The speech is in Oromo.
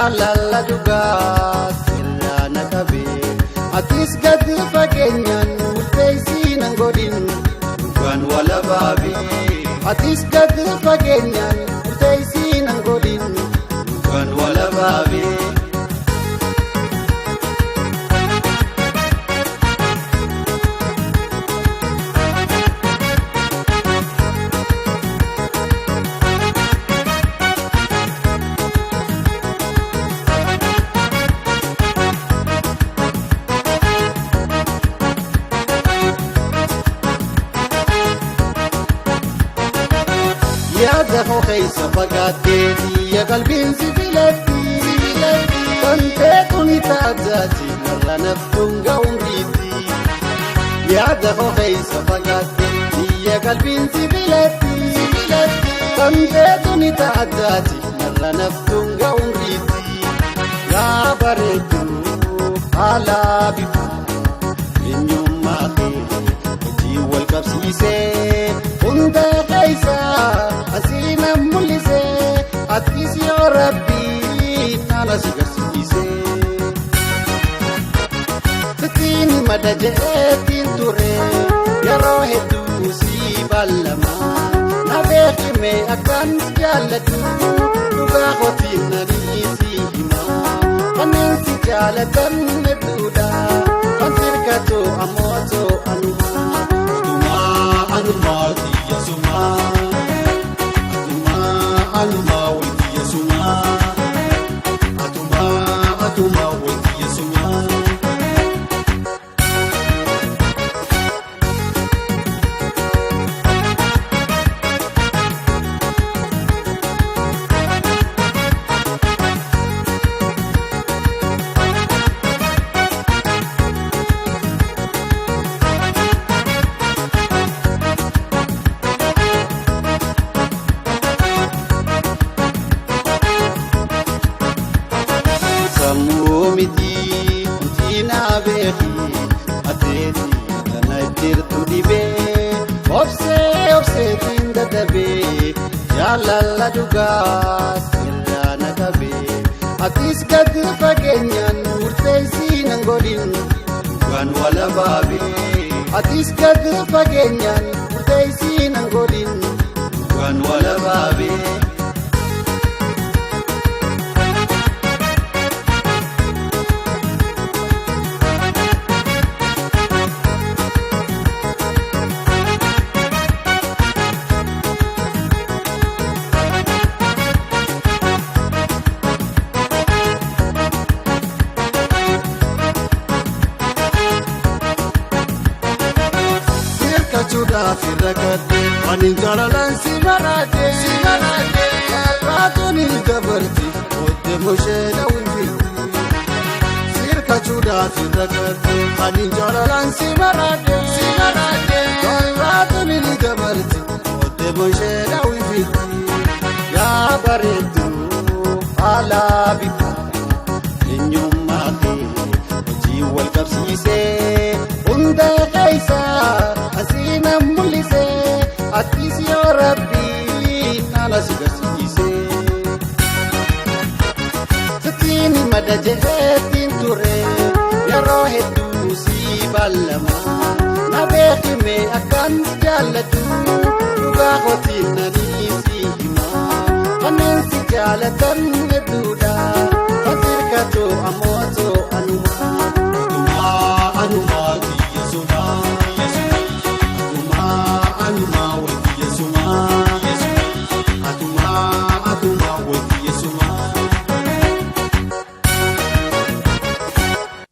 jaalala dhugaa sirraa na qabe atis gadi fageenyaan murteessii nan godhin dhugaan wala baabe atis gadi fageenyaan murteessii nan godhin dhugaan wala baabe. Yaada koo keessa fagaattee ya qalbiin si filetti tantee tuni taataati narra naftuun ga'uun biitti. Yaada koo keessa fagaattee ya qalbiin si filetti tantee tuni taataati narra naftuun ga'uun biitti. Yaa bareedu haala bifa eenyummaa kee hojii wal qabsiisee hunda keessa. Asina mul'ise atis yoo rabbii nana si garsiise sitiin mada jeetiin ture yeroo hedduu si ballama na beekime akkaan si jaalladhu dhugaa kootiin nanii si hima kanneen si jaalatan hedduudha kan sirkatu ammoo anumaa tiyya sumaa. Atuma waliya suma, atuma waliya suma. Miti tina beeki ateeti kana jirtu dhibee obsee tinda dabee jaalala dhugaa sirraa na qabee atis gadi fageenyaan murteessii nan godhin dhugaan wala baabee atis gadi fageenyaan murteessii nan godhin dhugaan wala baabee. Chuda firagade, aninjalalan si marade, kalratuni gabarti, ote moshe na windi. Sirka chuda firagade, aninjalalan si marade, kalratuni gabarti, ote moshe na windi. Ya baredu ala bifa, eenyummaa kee hojii wal qabsiise hunda keessa. Asina mul'ise atis yoo rabbii nana si garsiise sitiin mada jeetiin ture yeroo hedduu si ballama na beekime akkaan si jaalladhu dhugaa kootiin nanii si hima kanneen si jaalatan